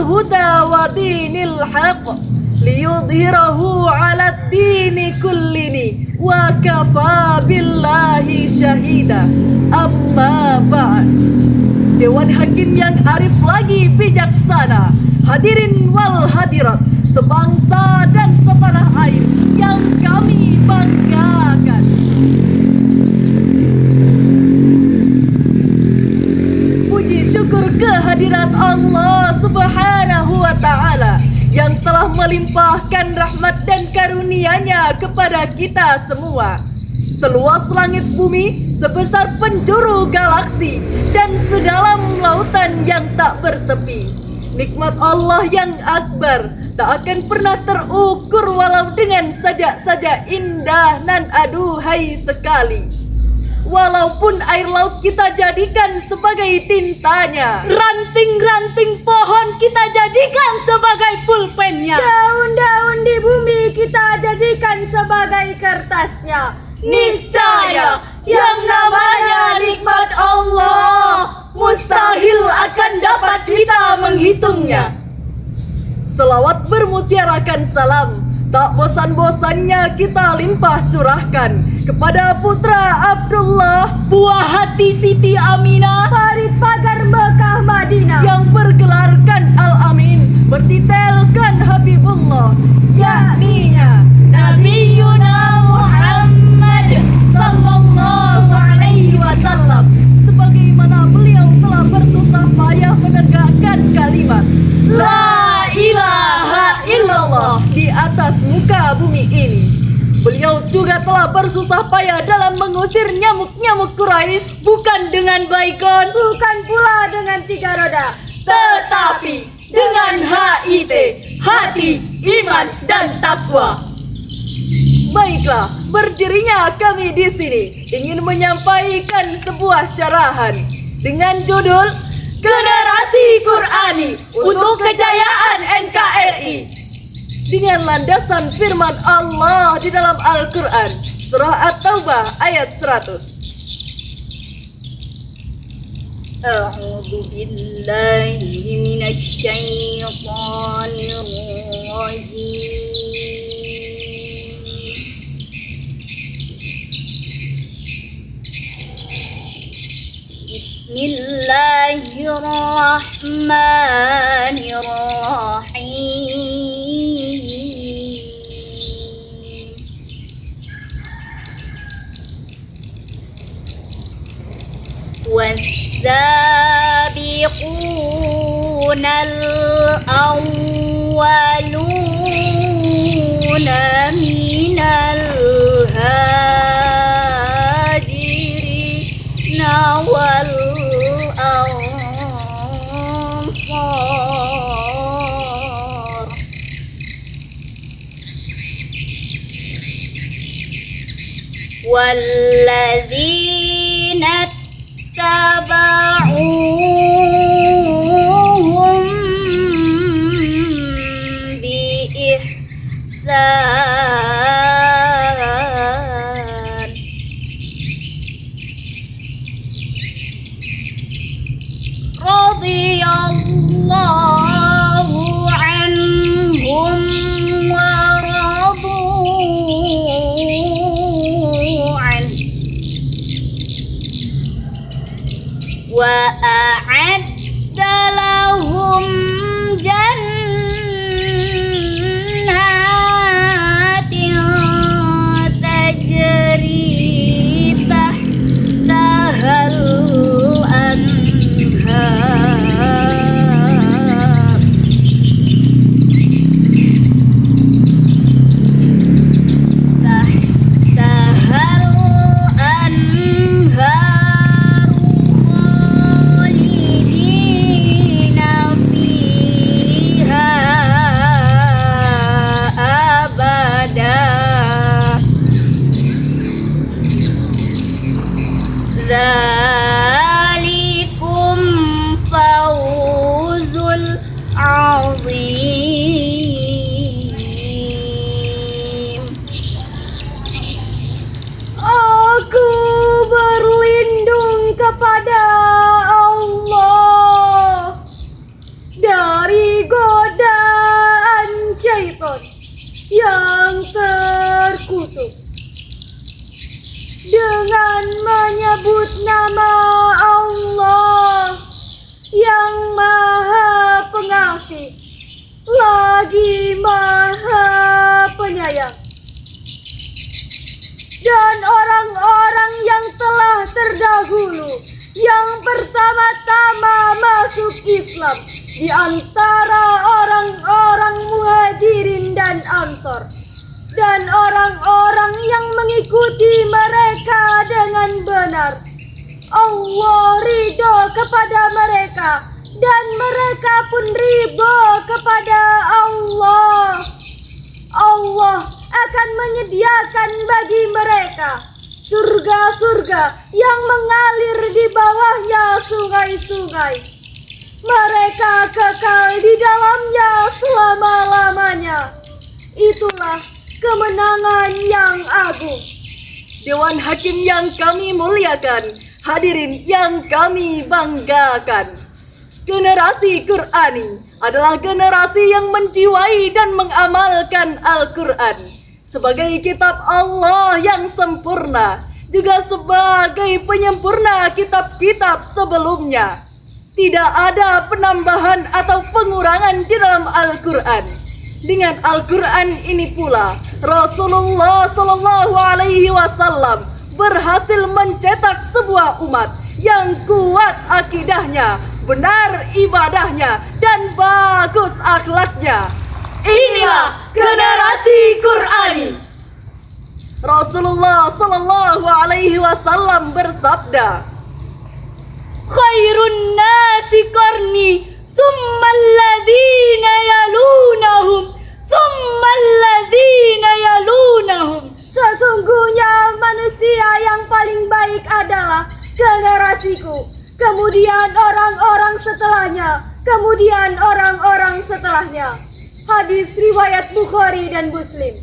huda wa dinil haq liyudhhirahu 'alad dini kullini wa kafa billahi syahida. Amma ba'd. Dewan Hakim yang arif lagi bijaksana, hadirin wal hadirat, sebangsa dan setanah air yang kami banggakan. Puji syukur kehadirat Allah Subhanahu wa ta'ala yang telah melimpahkan rahmat dan karunia-Nya kepada kita semua. Seluas langit bumi, sebesar penjuru galaksi, dan sedalam lautan yang tak bertepi. Nikmat Allah yang akbar tak akan pernah terukur walau dengan saja indah nan aduhai sekali. Walaupun air laut kita jadikan sebagai tintanya, ranting-ranting pohon kita jadikan sebagai pulpennya, daun-daun di bumi kita jadikan sebagai kertasnya, niscaya yang namanya nikmat Allah mustahil akan dapat kita menghitungnya. Selawat bermutiarakan salam, tak bosan-bosannya kita limpah curahkan kepada putra Abdullah, buah hati Siti Aminah, parit pagar Mekah Madinah, yang bergelarkan Al-Amin, bertitelkan Habibullah, yakninya Nabiyuna Muhammad sallallahu alaihi wasallam, sebagaimana beliau telah bersusah payah menegakkan kalimat La ilaha illallah di atas muka bumi ini. Beliau juga telah bersusah payah dalam mengusir nyamuk-nyamuk Quraisy, bukan dengan baikon, bukan pula dengan 3 roda, tetapi dengan HIT, hati, iman, dan takwa. Baiklah, berdirinya kami di sini ingin menyampaikan sebuah syarahan dengan judul Generasi Qurani untuk Kejayaan NKRI, dengan landasan firman Allah di dalam Al-Quran, Surah At-Taubah ayat 100. A'udzu billahi minasy syaithanir rajim. Bismillahirrahmanirrahim. والسابقون الأولون من الهاجرين والأنصار والذين اتبعوهم بإحسان رضي الله عنهم ورضوا عنه dengan menyebut nama Allah yang Maha Pengasih lagi Maha Penyayang. Dan orang-orang yang telah terdahulu yang pertama-tama masuk Islam di antara orang-orang Muhajirin dan Ansor, dan orang-orang yang mengikuti mereka dengan benar, Allah ridho kepada mereka dan mereka pun ridho kepada Allah. Allah akan menyediakan bagi mereka surga-surga yang mengalir di bawahnya sungai-sungai. Mereka kekal di dalamnya selama-lamanya. Itulah kemenangan yang agung. Dewan Hakim yang kami muliakan, hadirin yang kami banggakan. Generasi Qur'ani adalah generasi yang menjiwai dan mengamalkan Al-Quran sebagai kitab Allah yang sempurna, juga sebagai penyempurna kitab-kitab sebelumnya. Tidak ada penambahan atau pengurangan di dalam Al-Quran. Dengan Al-Quran ini pula Rasulullah Sallallahu Alaihi Wasallam berhasil mencetak sebuah umat yang kuat akidahnya, benar ibadahnya, dan bagus akhlaknya. Inilah generasi Qur'ani. Rasulullah Sallallahu Alaihi Wasallam bersabda, Khairun nasi qarni, thumma alladhina yalunahum, thumma alladhina yalunahum. Sesungguhnya manusia yang paling baik adalah generasiku, kemudian orang-orang setelahnya, kemudian orang-orang setelahnya. Hadis riwayat Bukhari dan Muslim.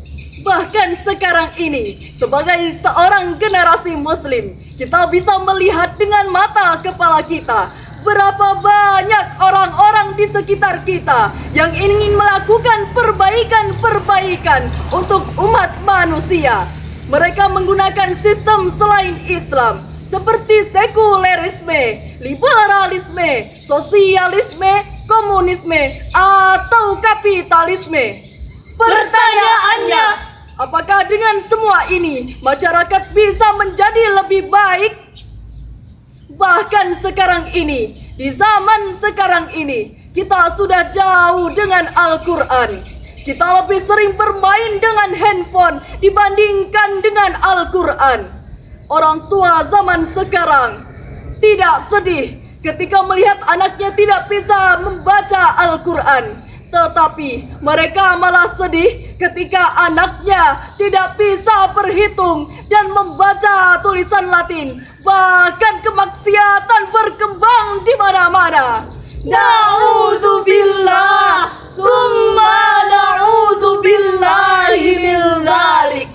bahkan sekarang ini sebagai seorang generasi muslim, kita bisa melihat dengan mata kepala kita berapa banyak orang-orang di sekitar kita yang ingin melakukan perbaikan-perbaikan untuk umat manusia. Mereka menggunakan sistem selain Islam seperti sekulerisme, liberalisme, sosialisme, komunisme, atau kapitalisme. Pertanyaannya, apakah dengan semua ini masyarakat bisa menjadi lebih baik? Bahkan sekarang ini, di zaman sekarang ini, kita sudah jauh dengan Al-Quran. Kita lebih sering bermain dengan handphone dibandingkan dengan Al-Quran. Orang tua zaman sekarang tidak sedih ketika melihat anaknya tidak bisa membaca Al-Quran, tetapi mereka malah sedih ketika anaknya tidak bisa berhitung dan membaca tulisan Latin. Bahkan kemaksiatan berkembang di mana-mana. Na'udzubillah, summa na'udzubillahi min dzalik.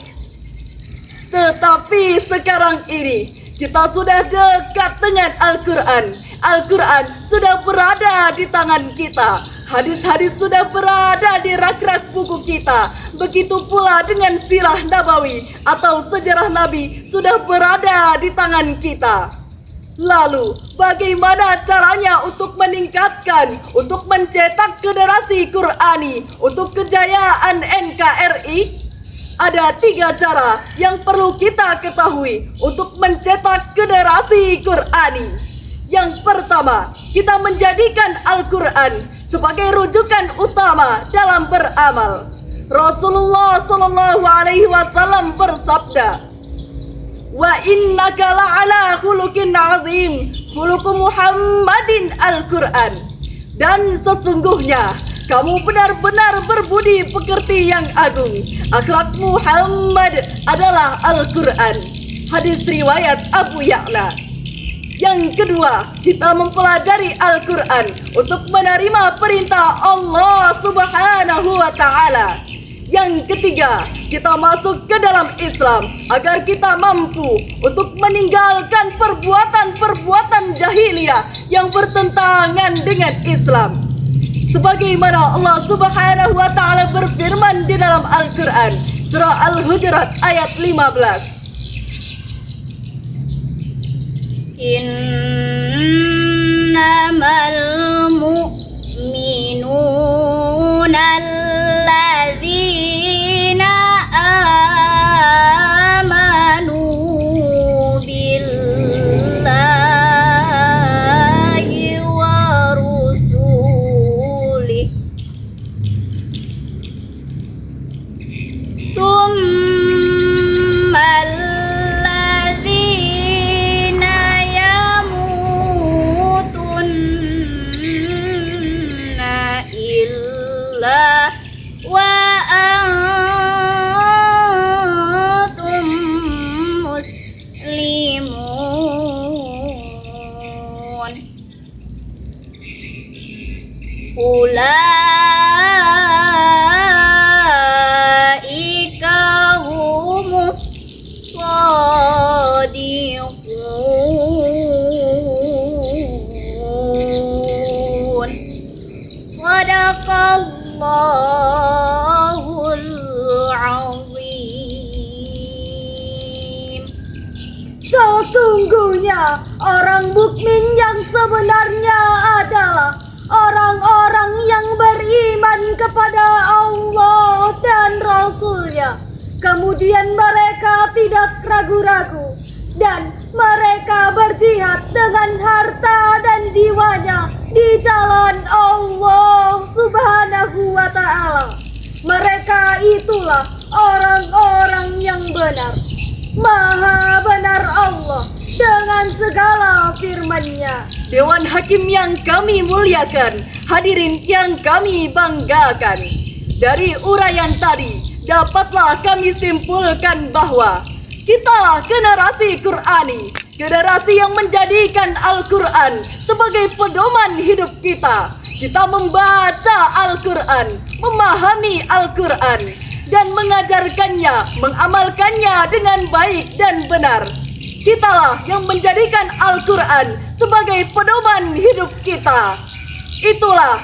Tetapi sekarang ini kita sudah dekat dengan Al-Quran. Al-Quran sudah berada di tangan kita. Hadis-hadis sudah berada di rak-rak buku kita. Begitu pula dengan sirah nabawi atau sejarah Nabi sudah berada di tangan kita. Lalu, bagaimana caranya untuk meningkatkan, untuk mencetak generasi Qur'ani, untuk kejayaan NKRI? Ada 3 cara yang perlu kita ketahui untuk mencetak generasi Qur'ani. Yang pertama, kita menjadikan Al-Quran sebagai rujukan utama dalam beramal. Rasulullah Sallallahu Alaihi Wasallam bersabda, "Wa innaka la'ala khuluqin azim, khuluqu Muhammadin Al-Quran." Dan sesungguhnya kamu benar-benar berbudi pekerti yang agung. Akhlak Muhammad adalah Al-Quran. Hadis riwayat Abu Ya'la. Yang kedua, kita mempelajari Al-Quran untuk menerima perintah Allah Subhanahu wa Ta'ala. Yang ketiga, kita masuk ke dalam Islam agar kita mampu untuk meninggalkan perbuatan-perbuatan jahiliyah yang bertentangan dengan Islam. Sebagaimana Allah Subhanahu wa Ta'ala berfirman di dalam Al-Quran, surah Al-Hujurat ayat 15. innamal mu'minuna alladzina amanu billahi wa rusulih thumma alladzina yamutunna illa wa antum muslimun ulaika humus shadiqun sadaqallahul azim. Sesungguhnya orang mukmin yang sebenarnya adalah orang-orang yang beriman kepada Allah dan Rasul-Nya. Kemudian mereka tidak ragu-ragu dan mereka berjihad dengan harta dan jiwanya di jalan Allah Subhanahu wa Ta'ala. Mereka itulah orang-orang yang benar. Maha benar Allah dengan segala firman-Nya. Dewan Hakim yang kami muliakan, hadirin yang kami banggakan. Dari uraian tadi, dapatlah kami simpulkan bahwa kitalah generasi Qur'ani, generasi yang menjadikan Al-Quran sebagai pedoman hidup kita. Kita membaca Al-Quran, memahami Al-Quran, dan mengajarkannya, mengamalkannya dengan baik dan benar. Kitalah yang menjadikan Al-Quran sebagai pedoman hidup kita. Itulah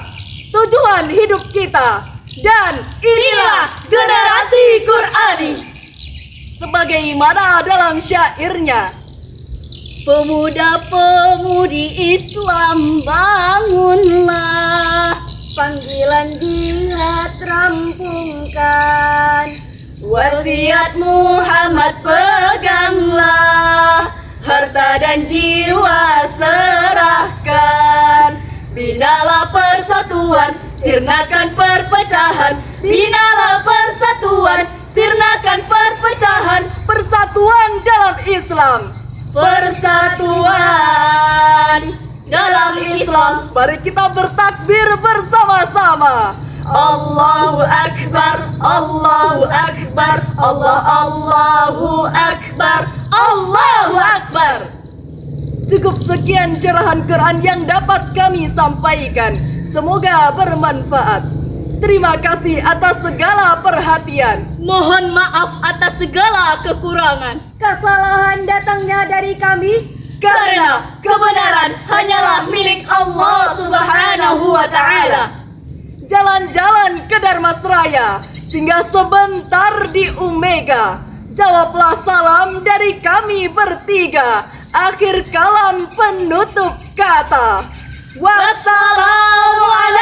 tujuan hidup kita. Dan inilah generasi Qur'ani. Sebagaimana dalam syairnya, pemuda-pemudi Islam bangunlah, Panggilan jihad rampungkan, wasiat Muhammad peganglah, harta dan jiwa serahkan. Binalah persatuan, sirnakan perpecahan. Binalah persatuan, sirnakan perpecahan. Persatuan dalam Islam, persatuan dalam Islam. Mari kita bertakbir bersama-sama. Allahu Akbar, Allahu Akbar, Allahu Akbar, Allahu Akbar. Cukup sekian cerahan Quran yang dapat kami sampaikan. Semoga bermanfaat. Terima kasih atas segala perhatian. mohon maaf atas segala kekurangan. Kesalahan datangnya dari kami Karena kebenaran hanyalah milik Allah Subhanahu wa Ta'ala. Jalan-jalan ke Dharmasraya, singgah sebentar di Omega. Jawablah salam dari kami bertiga. Akhir kalam penutup kata. Wassalamualaikum